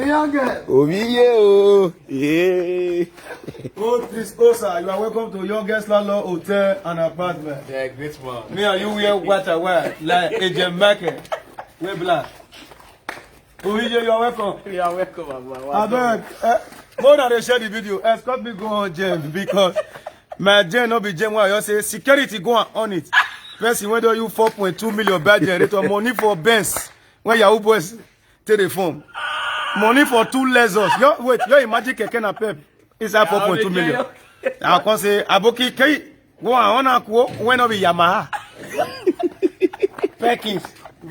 Youngest. Ovio. Yeah. Oh, Chris Osa, you are welcome to Youngest Landlord Hotel and Apartment. Yeah, great man. Me and you wear white and white, like Agent Merkel. Wear black. Ovio, you are welcome. You are welcome, man. I beg. More than they share the video, escort me go on Jen because my Jen no be Jen. Why you say security go on it? First, whether you 4.2 million bad generator money for Benz when Yahoo boys take the phone. Money for 2 Lexus. Wait, you imagine keke na pep. It's at 4.2 million. I can say, Aboki, K, go on, when of Yamaha. Perkins,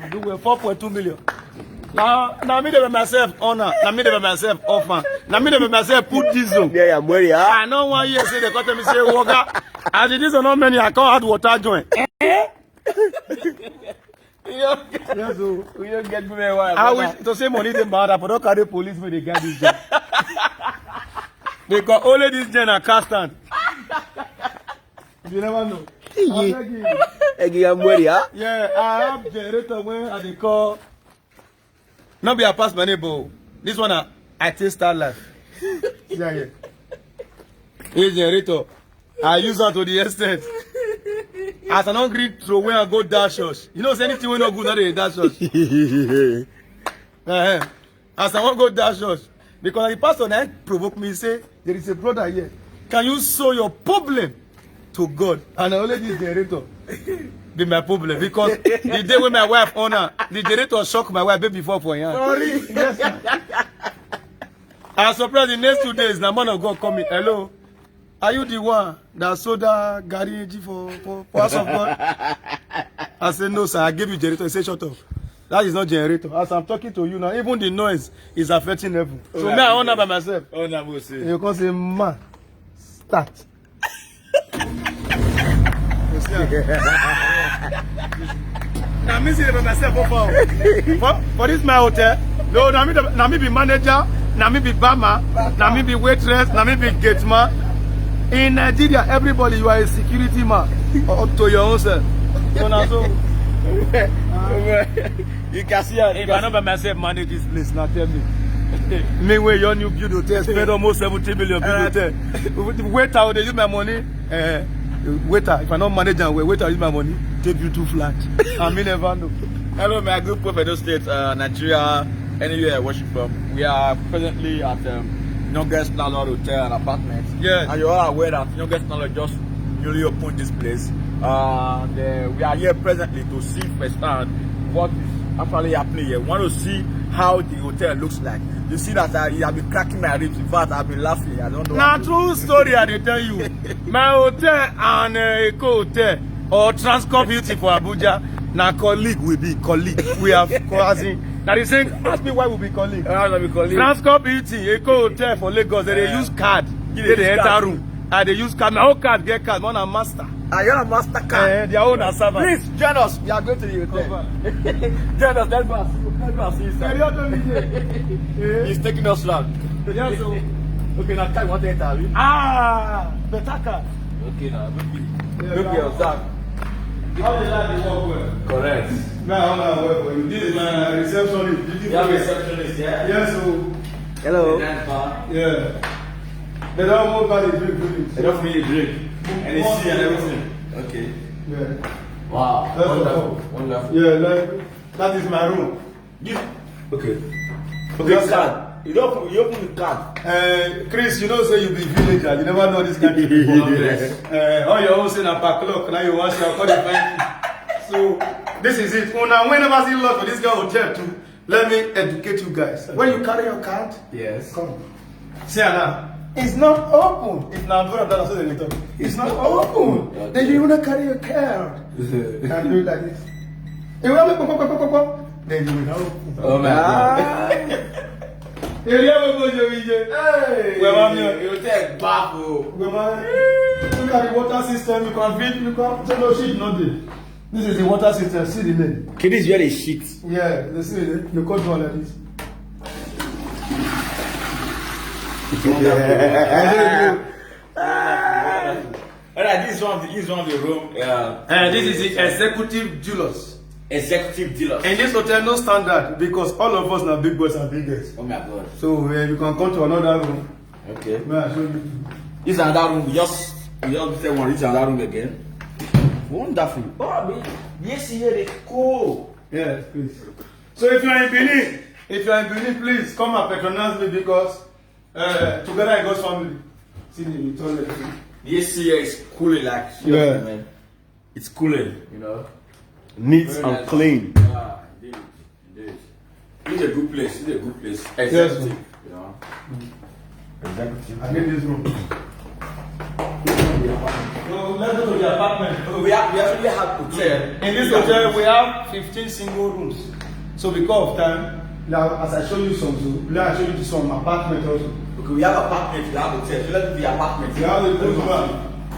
do 4.2 million. Now me dey myself honor. Now me dey myself offer. Now me dey myself put diesel. Yeah, I'm worried. I know 1 year say they cut me say water. As it is not many, I can't add water join. You don't get me very well. I wish to say money dey bad, but don't carry police when they get this job. Because only this gen are cast stand. You never know. I'm worried. Yeah, I have generator when I dey call. Not be a pass my neighbor. This one I take Star Life. Yeah, yeah. This generator, I use that to the extent. As I don't agree to when I go dash church. You know, anything when not good, not they dash church. As I want go dash church, because the pastor now provoke me, say there is a brother here. Can you show your problem to God? And I only this generator be my problem because the day when my wife honor, the generator shock my wife before for him. Sorry. Yes. I was surprised the next 2 days, the man of God call me. Hello. Are you the one that sold that garage for house of God? I said, no, sir. I gave you generator. He said, shut up. That is not generator. As I'm talking to you now, even the noise is affecting level. So me, I honor by myself. Honor, we'll see. You can say, man, start. Now me see by myself for this my hotel. No, now me be manager, now me be barman, now me be waitress, now me be gate man. In Nigeria, everybody you are a security man to your own self. So now so you can see it. If I not by myself manage this place, now tell me. Meanwhile, your new build hotel spend almost 70 million build hotel. Waiter, they use my money. Waiter, if I not manage and waiter use my money, take you to flat. I may never know. Hello, my good Edo State, Nigeria, anywhere I worship from. We are presently at Youngest Landlord Hotel and Apartment. Yes. And you are aware that Youngest Landlord just newly opened this place. And we are here presently to see firsthand what is actually happening here. We want to see how the hotel looks like. You see that I have been cracking my ribs. In fact, I've been laughing. I don't know. Now, true story, I tell you. My hotel and Eco Hotel or Transcorp Beauty for Abuja. Now, colleague will be colleague. We have causing. Now, they say, ask me why we be colleague. Transcorp Beauty, Eco Hotel for Lagos. They use card. They enter room. And they use card. My own card, get card. One a master. Are you a master card? Their own a servant. Please join us. We are going to the hotel. Join us. Let's go see inside. He's taking us round. Yes, so. Okay, now time what enter. Better card. Okay, now maybe observe. How the light dey work well? Correct. Now how na work for you? This is my receptionist. You have a receptionist, yeah? Yes, so. Hello. Yeah. They don't move by the drink finish. They don't finish the drink. And they see and everything. Okay. Yeah. Wow. That's Wonderful. all. Wonderful. Yeah, like that is my room. Okay. Okay, card. You open the card. Chris, you know, say you be villager. You never know this kind of people. All your own say na per clock. Now you want to call the bank. So this is it. Now, whenever see lot for this guy hotel too, let me educate you guys. When you carry your card, Yes. come. See now. It's not open. If now I'm that, so they talk. It's not open. Then you wanna carry your card. And do it like this. You want me then you will not open. Oh my God. Area will go to Hey. Where am I? You take baffle. Look at the water system. You can feed. You can. So no shit, not there. This is the water system. See the name. Okay, this is where they shit. Yeah, they see it. You cut one like this. Alright, this is one of the room. This is the executive Julius. executive dealers. In this hotel, no standard because all of us are big boys and big girls. Oh my God. So you can come to another room. Okay. Where I show you. This is another room. We just say one. This is another room again. Wonderful. Oh, man. Yes, here they cool. Yes, please. So if you are in Benin, please come and patronize me because together in God's family. See the toilet. Yes, here is cooling like Yeah. man. It's cooling, you know. Neat Very and nice. clean. Yeah, indeed. Indeed. It's a good place. It's a good place. Executive, you know. Executive. I need this room. So let's go to the apartment. We actually have hotel. In this hotel, we have 15 single rooms. So because of time, now as I show you some, so let I show you some apartment also. Okay, we have apartment, we have hotel. So let's do the apartment. We have a good bar.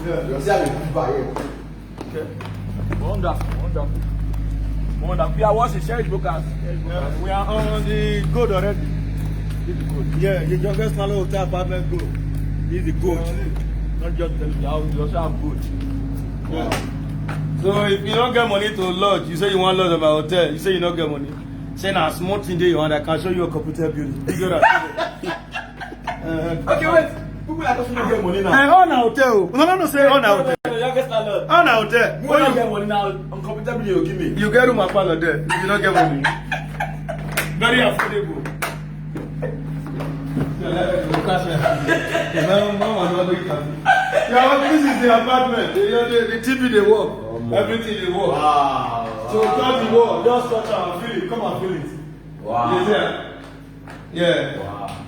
Yeah. You see how we put bar here. Okay. Wonderful, wonderful. Wonderful. We are watching Sheriff Brokers. Yeah, we are on the gold already. This is good. Yeah, the youngest man hotel apartment gold. This is good. Not just tell you how we also have good. Yeah. So if you don't get money to lodge, you say you want lodge at my hotel, you say you don't get money. Say now small thing there you want, I can show you a computer building. You get that? Okay, wait. People are talking about get money now. I own a hotel. No, say own a hotel. The youngest landlord. Own a hotel. When you get money now, on computer bill you give me. You get room and parlor there. If you don't get money. Very affordable. Yeah, this is the apartment. The TV they work. Everything they work. Wow. So touch the wall, just touch and feel it. Come and feel it. Wow. You there? Yeah. Wow.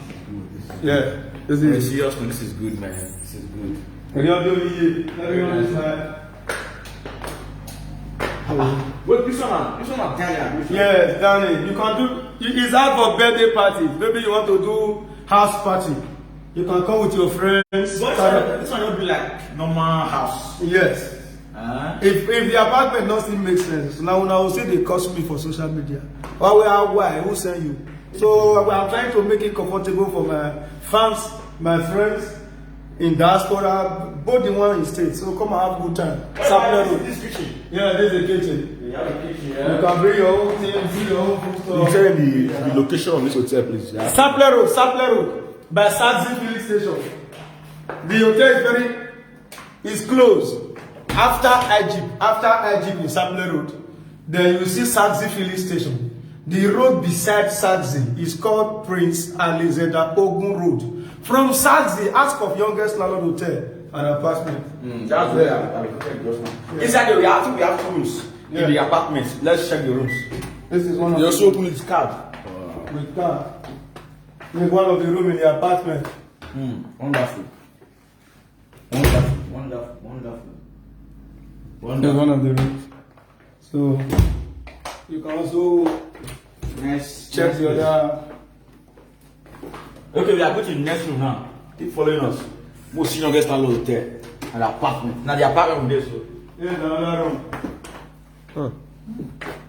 Yeah. This Hey, is seriously, this is good, man. This is good. everyone is like. Wait, this one, Italian. Yes, Danny. You can do. It's out for birthday parties. Maybe you want to do house party. You can come with your friends. This one don't be like normal house. Yes. If the apartment doesn't make sense, now will say they cost me for social media. Why? Who send you? So I'm trying to make it comfortable for my fans, my friends in diaspora, both the one in state. So come and have a good time. This kitchen. Yeah, this is the kitchen. You have a kitchen, You yeah. can bring your own thing, bring your own food You stuff. tell the location of this hotel, please. Yeah. Sapler Road, by Saxi filling station. The hotel is closed. After Egypt in Sapler Road, then you see Saxi filling station. The road beside Saxi is called Prince Alexander Ogun Road. From Saxi, ask of youngest landlord hotel and apartment. That's where I'm check just now. Inside the we have two rooms. In the apartment. Let's check the rooms. This is one of You also open this card. with car. Make one of the room in the apartment. Wonderful. Wonderful. That's one of the rooms. So you can also Nice. check the other. Okay, we are going to the next room now. Keep following us. Most senior guest landlord hotel and apartment. Now the apartment with this. Here's another room.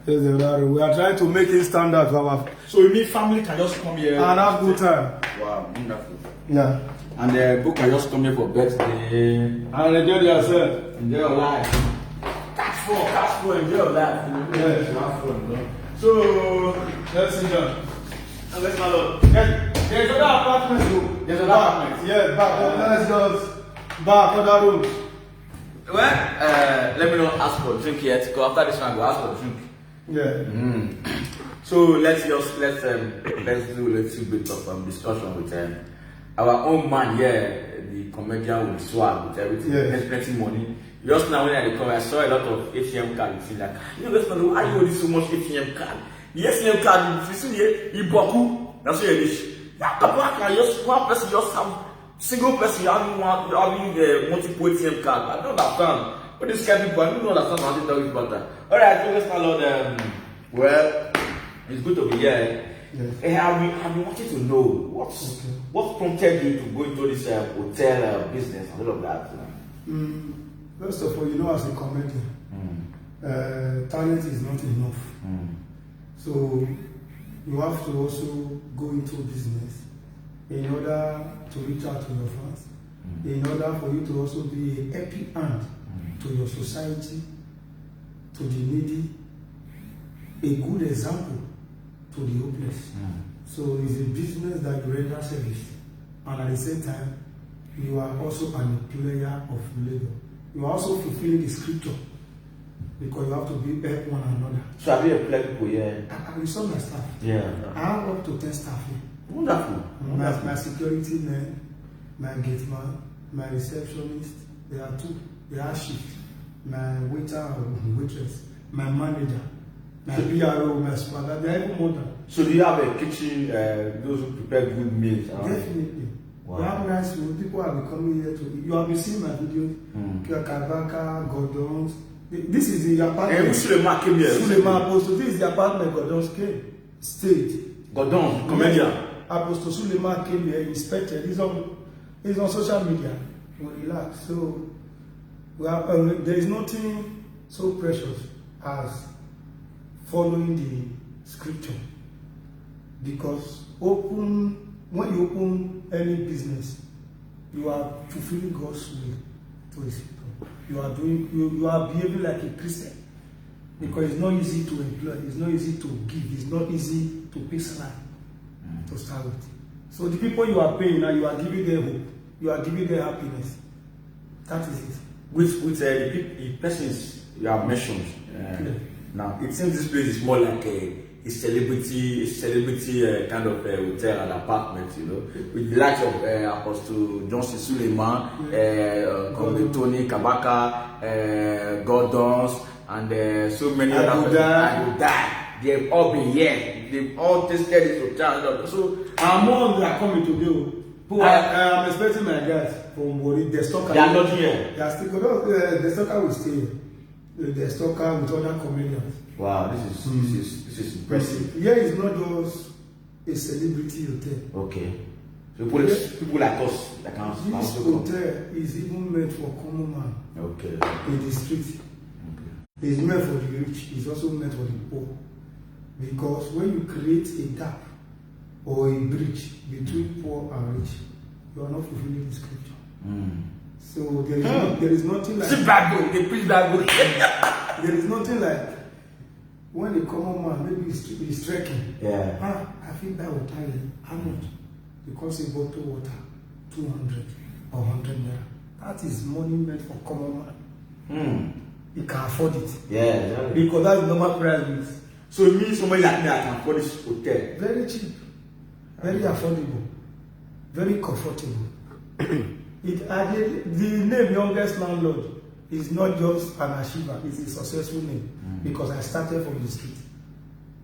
Here's another room. We are trying to make it standard for our So you mean family can just come here and have good time. Wow, wonderful. Yeah. And the book can just come here for birthday. And enjoy yourself. Enjoy your life. Cash flow, enjoy your life. Yes. Have fun, no? So Let's sit down. let's not. There's another apartment room. There's another apartment. Yeah, back. Let's just back other rooms. Well, let me not ask for drink yet. Because after this one, we'll ask for drink. Yeah. So let's do a little bit of discussion with our own man here, the comedian with swag with everything. Yes. There's plenty money. Just now when I come, I saw a lot of ATM cards. Like, you guys know why you hold so much ATM card? The ATM card, you see here, you boku. That's what it is. Just one person just have single person having multiple ATM card. I don't understand. But this kind of people, I don't understand how they talk about that. Alright, so let's now well, it's good to be here. Yes. Hey, I've been wanting to know what prompted you to go into this hotel business and all of that. First of all, you know, as a comedian, talent is not enough. So you have to also go into business in order to reach out to your fans, in order for you to also be a happy hand to your society, to the needy, a good example to the hopeless. So it's a business that you render service, and at the same time, you are also an employer of labor. You are also fulfilling the scripture because you have to be help one another. So have you employed people here? I saw my staff. Yeah. I have up to 10 staff here. Wonderful. My security man, my gate man, my receptionist, there are 2. They are shift. My waiter or waitress, my manager, my PRO, my supervisor, they are even more than. So do you have a kitchen, those who prepare good meals? Definitely. Wow. We have nice food. People have been coming here to eat. You have been seeing my videos. Kabaka, Gordons. This is the apartment. Suleiman came here. Suleiman Apostle. This is the apartment Gordons came. Stayed. Gordon, comedian. Apostle Suleiman came here, inspected. He's on social media. We relax. So we have, there is nothing so precious as following the scripture. Because when you open any business, you are fulfilling God's will to His people. You are behaving like a Christian. Because it's not easy to employ, it's not easy to give, it's not easy to pay salary to start with. So the people you are paying now, you are giving them hope, you are giving them happiness. That is it. With the persons you have mentioned, now it seems this place is more like a celebrity kind of hotel and apartment, you know, with the likes of Apostle Johnson Suleiman, Tony Kabaka, Gordons, and so many other people. They've all been here. They've all tasted this hotel. So among that are coming today. I'm expecting my guys from Wori. The stocker. They are not here. They are still. The stocker will stay. The stocker with other comedians. Wow, this is impressive. Here is not just a celebrity hotel. Okay. So people like us that can This also come. hotel is even meant for common man Okay. in the street. It's meant for the rich. It's also meant for the poor. Because when you create a gap or a bridge between poor and rich, you are not fulfilling the scripture. So there is nothing like. It's Bible. They preach Bible. There is nothing like when a common man maybe is trekking. Yeah. I feel that water here. How much? Because a bottle water, 200 or 100 naira. That is money meant for common man. He can afford it. Yeah. Because that's the normal price. So it means somebody like me I can afford this hotel. Very cheap, very affordable, very comfortable. The name Youngest Landlord is not just an achiever, it's a successful name. Because I started from the street.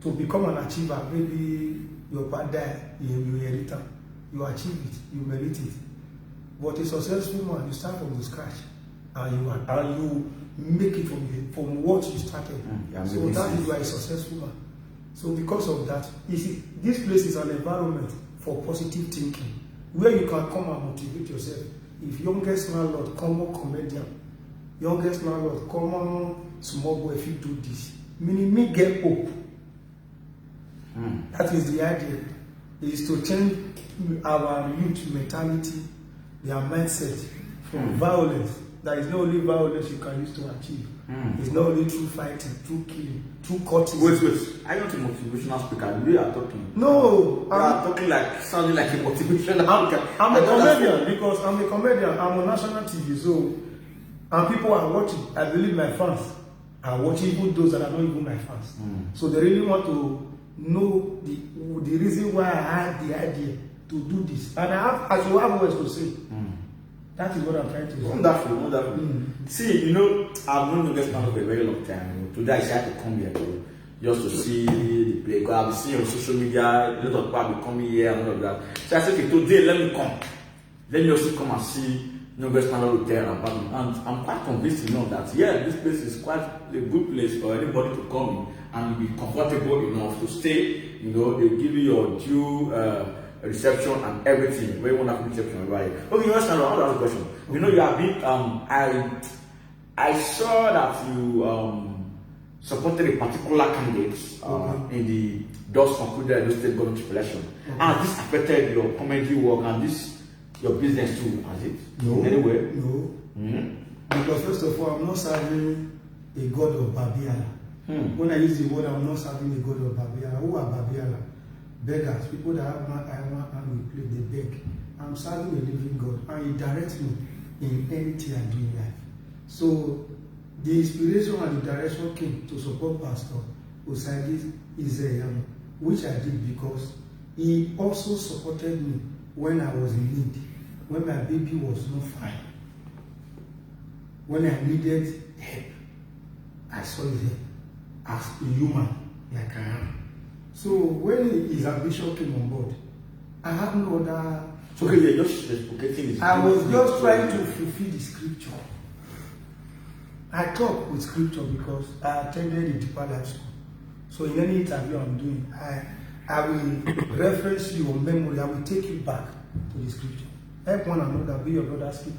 To become an achiever, maybe your part died, you inherit it, you achieve it, you merit it. But a successful man, you start from the scratch and you make it from what you started. So that is why a successful man. So because of that, this place is an environment for positive thinking, where you can come and motivate yourself. If Youngest Landlord, common comedian, Youngest Landlord, common small boy, if you do this, meaning me get hope. That is the idea. Is to change our youth mentality, their mindset from violence. There is no only violence you can use to achieve. It's not only through fighting, through killing, through cutting. Wait. Are you not a motivational speaker? We are talking. No, I'm talking like sounding like a motivational. I'm a comedian because I'm a comedian. I'm on national TV, so and people are watching. I believe my fans are watching, even those that are not even my fans. So they really want to know the reason why I had the idea to do this, and I have words to say. That is what I'm trying to do. Wonderful. See, you know, I've known Youngest Landlord for a very long time. Today I decided to come here just to see the play. Because I've been seeing on social media, a lot of people have been coming here and all of that. So I said, okay, today let me come. Let me also come and see Youngest Landlord Hotel and apartment. And I'm quite convinced to know that, yeah, this place is quite a good place for anybody to come in and be comfortable enough to stay. You know, they give you your due reception and everything. Very wonderful reception, right? Okay, Youngest Landlord, I want to ask a question. You know, you have been, I saw that you supported a particular candidate in the just concluded Edo State government election. And this affected your comedy work and your business too, has it? No. Anyway? No. Because first of all, I'm not serving a god of Babiala. When I use the word, I'm not serving the God of Babiala. Who are Babiala? Beggars, people that have one eye, one hand will play, they beg. I'm serving a living God, and He directs me in anything I do in life. So the inspiration and the direction came to support Pastor Osaide Izeyamo, which I did because he also supported me when I was in need, when my baby was not fine, when I needed help. I saw his help as a human like I am. So when his ambition came on board, I have no other. So okay, you're just reciprocating. I was just trying to fulfill the scripture. I talk with scripture because I attended the Deeper Life School. So in any interview I'm doing, I will reference you on memory. I will take you back to the scripture. Help one another, be your brother's keeper.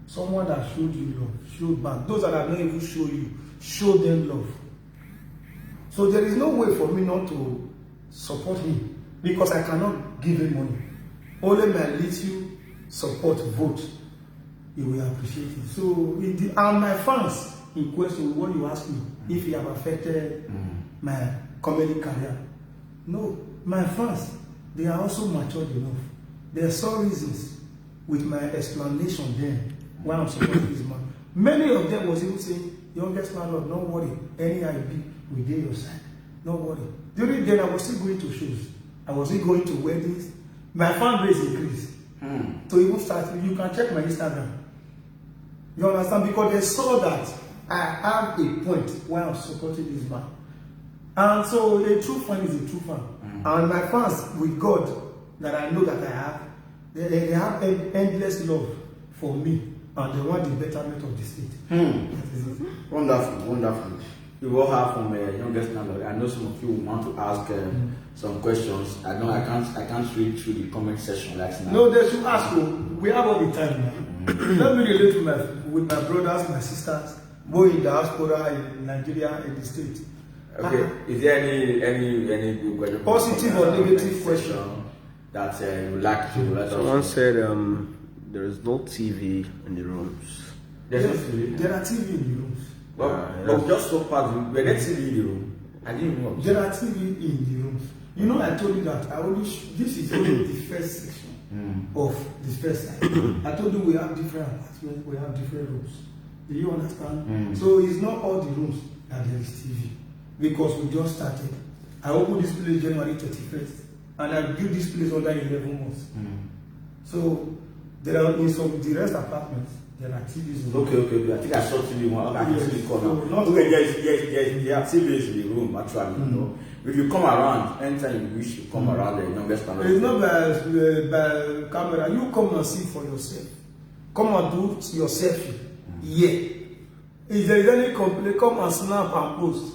Someone that showed you love, showed back. Those that have not even show you, show them love. So there is no way for me not to support him because I cannot give him money. Only my little support, vote, he will appreciate it. So, and my fans in question, what you ask me, if he have affected my comedy career. No, my fans, they are also matured enough. They saw reasons with my explanation then why I'm supporting this man. Many of them was even saying, youngest landlord, don't worry, any IB will be your side. Don't worry. During then, I was still going to shows. I was still going to weddings. My fan base increased. So even start, you can check my Instagram. You understand? Because they saw that I have a point where I'm supporting this man. And so a true fan is a true fan. And my fans with God that I know that I have, they have endless love for me. And they want the betterment of the state. Wonderful, wonderful. We will have from youngest landlord. I know some of you want to ask some questions. I know I can't read through the comment section like now. No, they should ask you. We have all the time now. Let me relate with my brothers, my sisters, both in diaspora, in Nigeria, in the state. Okay, is there any good question? Positive or negative question that you would like to let us know? Someone said there is no TV in the rooms. There's no TV. There are TV in the rooms. But just so far, we're not TV in the room. I didn't know. There are TV in the rooms. You know, I told you that this is only the first section of the first side. I told you we have different apartments, we have different rooms. Do you understand? So it's not all the rooms that there is TV. Because we just started. I opened this place January 31st. And I built this place under 11 months. So there are in some the rest apartments, there are TVs. Okay. I think I saw TV one. I can see the corner. So Okay, there are TVs in the room actually. You know, if you come around, anytime you wish to come around the youngest landlord. It's not by camera. You come and see for yourself. Come and do your selfie. Yeah. If there is any complaint, come and snap and post.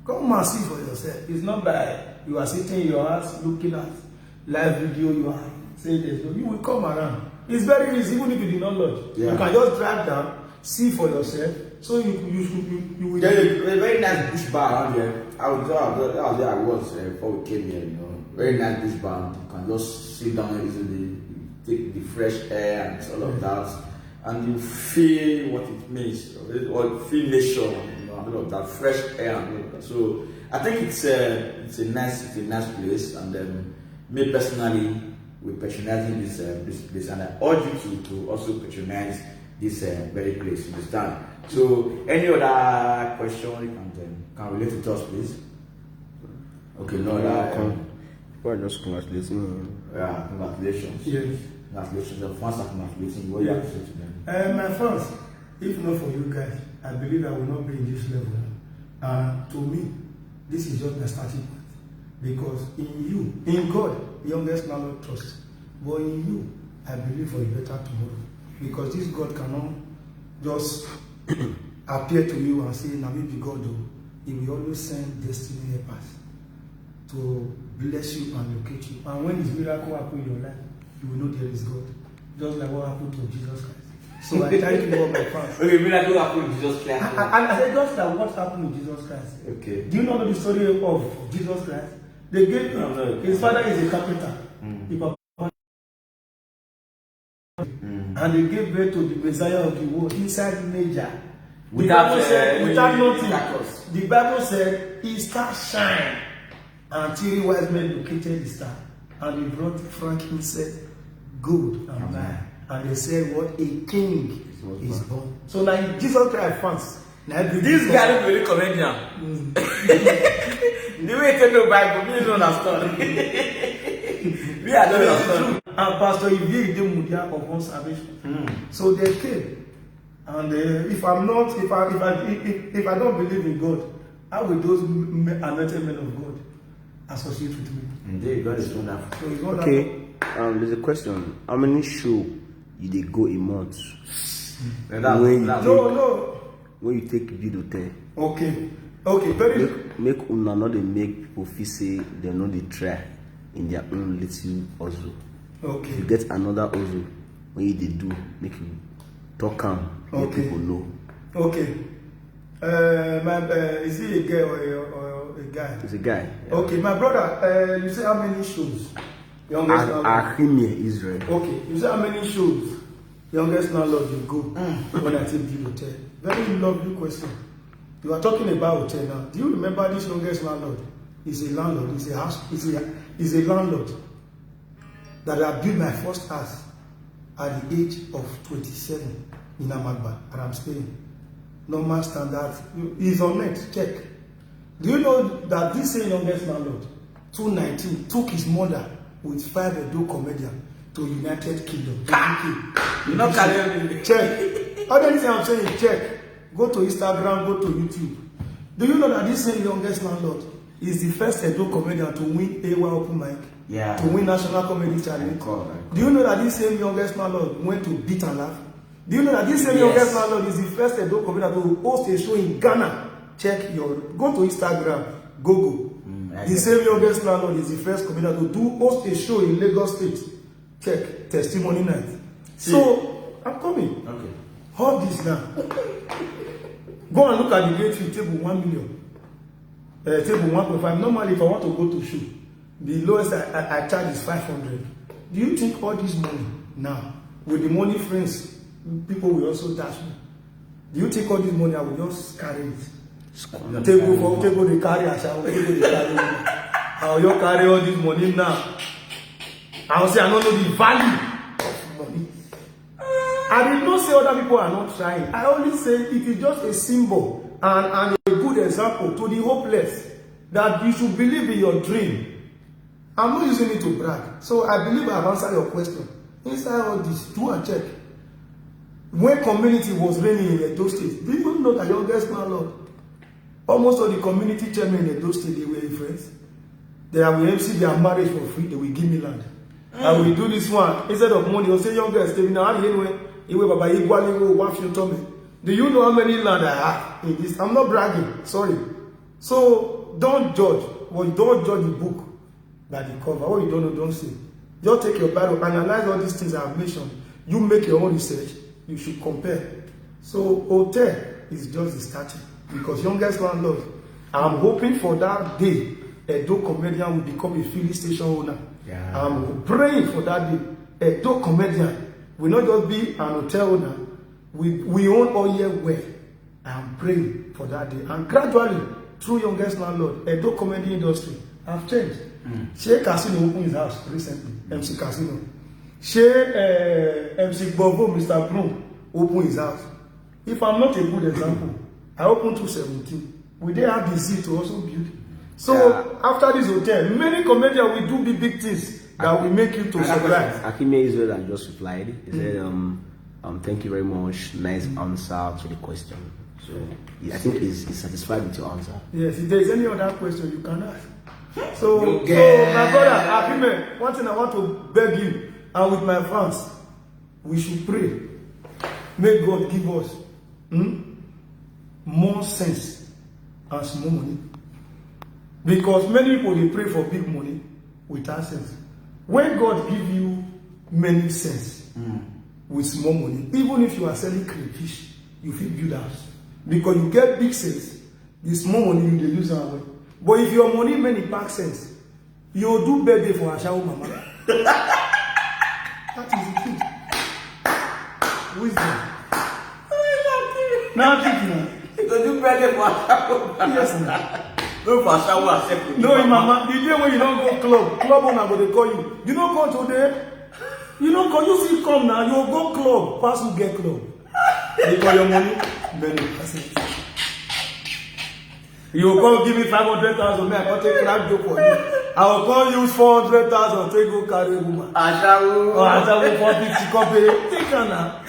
Come and see for yourself. It's not by you are sitting in your house looking at live video. You are saying there's no. You will come around. It's very easy, even if you do not lodge. Yeah. You can just drive down, see for yourself. So you will. There's a very nice bush bar around here. That was there I was before we came here. You know, very nice bush bar. You can just sit down easily, take the fresh air and all of that, and you feel what it means, or feel nature. You know, all of that fresh air and all of that. So I think it's a nice place, and me personally, we're patronizing this place, and I urge you to also patronize this very place. You understand? So, any other question you can relate to us, please? Okay, no other. People are just congratulating him. Yeah, congratulations. Yes. Congratulations. Your fans are congratulating you. What do you have to say to them? My fans, if not for you guys, I believe I will not be in this level. To me, this is just my starting point. Because in you, in God, the youngest landlord trusts. But in you, I believe for a better tomorrow. Because this God cannot just appear to you and say, now maybe God do. He will always send destiny helpers to bless you and locate you. And when his miracle happens in your life, you will know there is God. Just like what happened to Jesus Christ. So I thank you all my fans. Okay, miracle happened to Jesus Christ. And I said just like what happened to Jesus Christ. Okay. Do you know the story of Jesus Christ? They gave his father is a carpenter. And they gave birth to the Messiah of the world inside Niger. Without nothing. the Bible said his star shine, and 3 wise men located the star, and they brought frankincense, gold, and myrrh, and they said, "What a king is born." So now Jesus Christ fans. This guy is really comedian. The way they know Bible, we don't understand. We are not understand. And Pastor Ivie Demudia of One Salvation. So they came. And if I don't believe in God, how will those anointed men of God associate with me? Indeed, God is wonderful. So it's not Okay, there's a question. How many show you they go a month? When you take video there, Okay, very make una not they make people feel say they know they try in their own little hustle. okay. You get another hustle when you they do, make you talk make Okay. people know. Okay. Is he a girl or a guy? It's a guy. Okay, my brother, you say how many shows? Youngest landlord. Ahimie Israel. Okay, you say how many shows? Youngest landlord you go when I take the hotel. Very lovely question. You are talking about hotel now. Do you remember this youngest landlord? He's a landlord. He's a house. He's a landlord that I built my first house at the age of 27 in Amagba, and I'm staying. Normal standard. He's on net. Check. Do you know that this same youngest landlord, 2019, took his mother with 5 Edo comedians to United Kingdom? You not carry me. Check. All anything I'm saying is check. Go to Instagram, go to YouTube. Do you know that this same youngest landlord is the first Edo comedian to win AY Open Mic? Yeah. To win National Comedy Challenge. Do you know that this same youngest landlord went to Beat and Laugh? Do you know that this same youngest landlord is the first Edo comedian to host a show in Ghana? Check go to Instagram, Google. The same youngest landlord is the first comedian to host a show in Lagos State. Check testimony night. So I'm coming. Okay. All this now. Go and look at the gate fee, table 1 million. Table 1.5. Normally, if I want to go to show, the lowest I charge is 500. Do you think all this money now, with the money friends, people will also dash me? Do you think all this money I will just carry it? Table they carry a shower, table they carry money. I will just carry all this money now. I will say I don't know the value of money. I did not say other people are not trying. I only say it is just a symbol and a good example to the hopeless that you should believe in your dream. I'm not using it to brag. So I believe I've answered your question. Inside all this, do and check. When community was reigning in Edo State, do you know that youngest landlord? Almost all the community chairmen in Edo State, they were friends. They will MC their marriage for free. They will give me land. I will do this one instead of money. They'll say youngest, they will now anyway. Do you know how many land I have in this? I'm not bragging, sorry. So don't judge, or don't judge the book by the cover. What you don't know, don't say. Just take your Bible, analyze all these things I have mentioned. You make your own research. You should compare. So hotel is just the starting, because youngest landlord, I'm hoping for that day Edo comedian will become a filling station owner. Yeah. I'm praying for that day Edo comedian will not just be an hotel owner. We own all year well. I'm praying for that day. And gradually, through youngest landlord, Edo comedy industry have changed. Shey Casino opened his house recently. MC Casino. Shey MC Bobo, Mr. Bloom opened his house. If I'm not a good example, I opened 217. We didn't have the zeal to also build. So after this hotel, many comedians will do big things that will make you to surprise. Ahimie Israel just replied. He said, thank you very much. Nice answer to the question. So I think he's satisfied with your answer. Yes, if there is any other question, you can ask. So my brother, Ahimie, one thing I want to beg you, and with my fans, we should pray. May God give us more sense and small money. Because many people, they pray for big money without sense. When God give you many sense with small money, even if you are selling crayfish, you feel build house. Because you get big sense, the small money you dey use away. But if your money many pack sense, you do birthday for Ashawo mama. That is the truth. Wisdom. Now think now. To do better for Ashawo. Yes, now. No for Ashawo accept. No, mama, the day when you don't go club owner go dey call you. You don't come today. You don't come, you still come now. You go club, pass who get club. They call your money, many percent. You will come give me 500,000, man. I can't take crack joke for you. I will come use 400,000 take go carry woman. Ashawo. Or Ashawo 450 company. Take her now.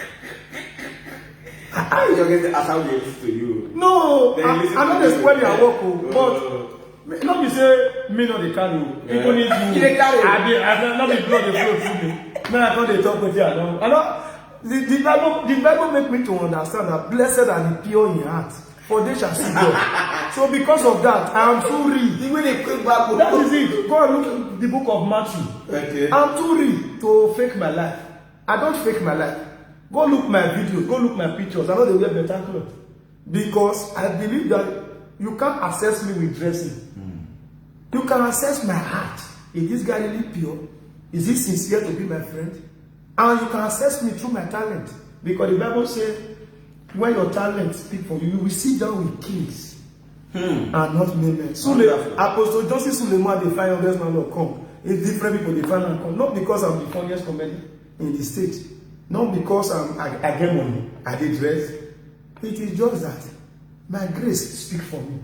How you get Ashawo dey listen to you? No, They I listen know to they you. spread their work, Oh. but not be say me no dey carry you. People need you. You dey carry. I not be blood dey flow through me. Man, I come dey talk with you. I know. The Bible make me to understand that blessed are the pure in heart, for they shall see God. So because of that, I am too read. Even a quick Bible. That is it. Go and look at the book of Matthew. Okay. I'm too read to fake my life. I don't fake my life. Go look my videos, go look my pictures. I know they wear better clothes. Because I believe that you can't assess me with dressing. You can assess my heart. Is this guy really pure? Is he sincere to be my friend? And you can assess me through my talent. Because the Bible says, when your talent speak for you, you will sit down with kings and not men. Apostle Joseph Suleiman, they find youngest man will come. It's different people they find and come. Not because I'm the funniest comedian in the state. Not because I get money, I did dress. It is just that my grace speak for me.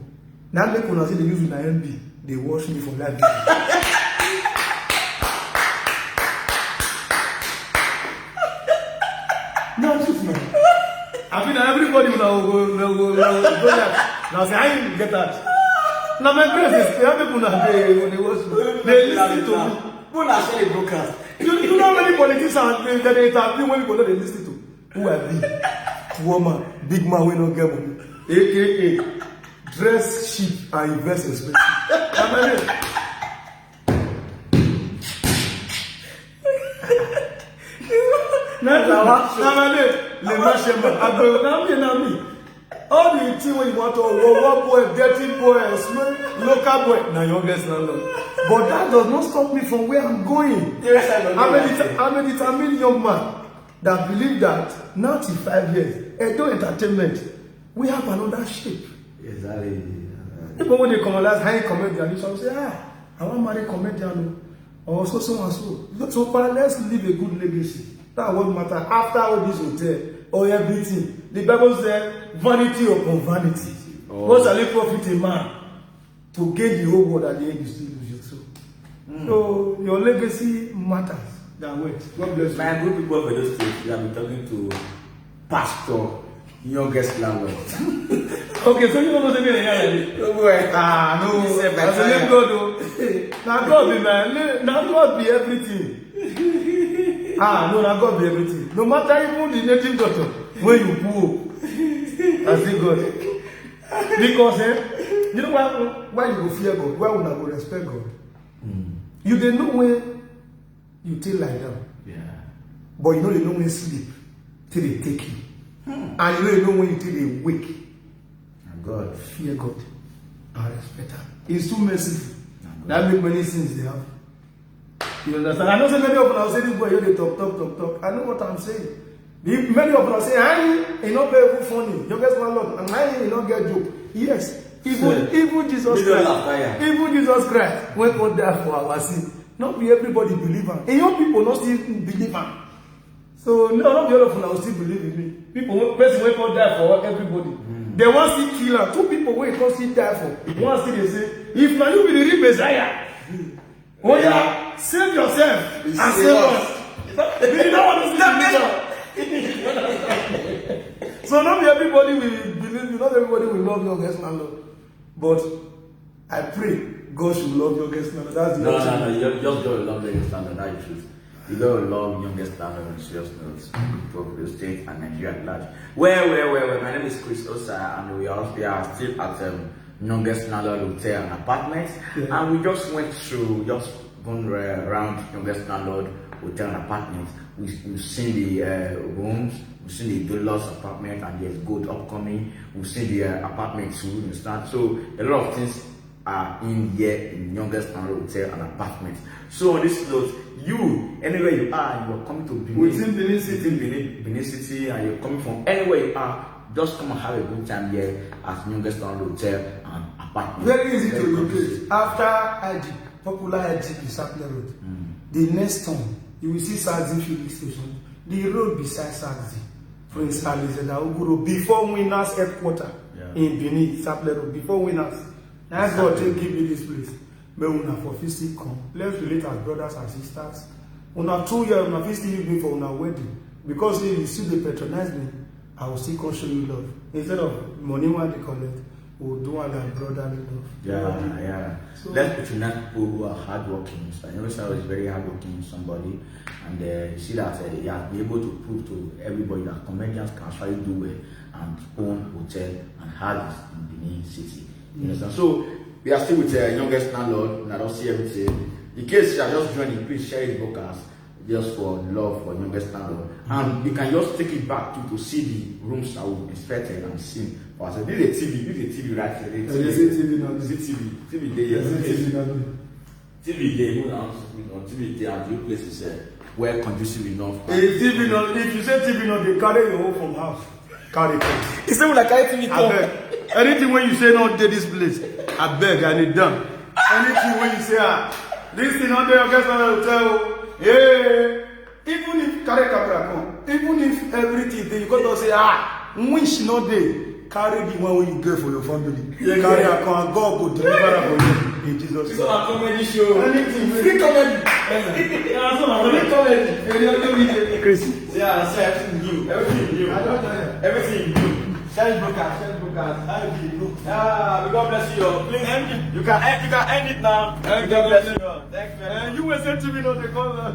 Now make una see they use my MB, they wash me for that. No, truth, man. I mean, everybody will go there. Now say, I didn't get that. Now my grace is clear. People now they wash me. They listen to me. People are saying broadcast. You know many politicians they interview when people don't listen to who I be. Woman, big man, we don't get money. AKA dress cheap and invest expensive. All the thing when you want to work boy, dirty boy, local boy, now youngest landlord. But that does not stop me from where I'm going. I'm a determined young man that believe that 95 years, Edo Entertainment, we have another shape. Exactly. People when they come last high comedian, they shall say, I want to marry comedian or so and so. So far, let's leave a good legacy. That's what matters. After all this hotel or everything, the Bible says, vanity upon vanity. What shall it profit a man to gain the whole world at the end you still lose your soul? So your legacy matters than wealth. God bless you. My good people for those states, we have been talking to Pastor Youngest Landlord. Okay, so you know what's again? No boy. No. He said, As a name God, now God be man. Now God be everything. No, now God be everything. No matter even the native doctor, when you pull, I say God. Because you know why you go fear God? Why would I go respect God? You don't know when you take lie down. Yeah. But you know they know when sleep till they take you. And you know they know when you till they wake. God. Fear God and respect Him. It's too merciful. That make many sins they have. You understand? I know so many of them say this boy here they talk. I know what I'm saying. Many of them say, I not very funny. Youngest man Lord, and I not get joke. Yes. Even Jesus Christ. Even Jesus Christ went on there for our sin. Not be everybody believe him. And young people not still believe him. So not the other people will still believe in me. People person went on there for everybody. They want to kill her. Two people wait can't still die for. One still they say, if now you be the real Messiah, yeah, save yourself and save us. You don't want to see the So not everybody will believe you, not everybody will love your guest landlord. But I pray God should love your guest landlord. That's the No, you just don't love youngest landlord, that's the truth. You don't love youngest landlord on serious notes, both the state and Nigeria at large. Well, my name is Chris Osa, and we are still at youngest landlord hotel and apartments. Yeah. And we just went through, just gone around youngest landlord hotel and apartments. We've seen the rooms, we've seen the deluxe apartment, and there's gold upcoming. We've seen the apartment too, you understand? So a lot of things are in here in youngest landlord hotel and apartments. So on this note, you, anywhere you are coming to Benin, within Benin City, and you're coming from anywhere you are, just come and have a good time here at Youngest Landlord Hotel and apartment. Very easy to Very locate. conducive. After IG, popular IG is Sapler Road. The next turn, you will see Saxi filling station. The road beside Saxi, Prince Alizeda Oguro, before Winners headquarters in Benin, Sapler Road, before Winners. That's God take give me this place. But una for fiscal come. Let's relate as brothers and sisters. Una 2 years, una fiscal use me for una wedding. Because if you still dey patronize me, I will still come show you love. Instead of money when they collect, we'll do one like brotherly love. Yeah. So, Let's patronize people who are hardworking. So I know Sal is very hardworking somebody, and you see that he has been able to prove to everybody that comedians can actually do well and own hotel and houses in Benin City. You understand? So we are still with Youngest Landlord, and I don't see everything. In case you are just joining, please share his podcast just for love for Youngest Landlord. And we can just take it back to see the rooms that we inspected and seen. So this is a TV right here. This is TV now. This is TV day. TV day, TV day, and your place is well conducive enough. If you say TV not, they carry your home from house. Carry it. It's not like I think I beg. Anything when you say not dey this place, I beg and it done. Anything when you say this thing not there, Youngest Landlord Hotel. Yeah. Even if carry camera come, even if everything there, you got to say wish not there. Carry the one when you get for your family. Carry a come, God will deliver am for you in Jesus' it's name. not a comedy show. Anything Free comedy. Yeah, it's not a comedy. Chris. Yeah, so everything new. Everything new. I don't know. Everything new. Sales brokers. God bless you. Please, you can end it now. God bless you. Thank you. You will say to me, no, they call that.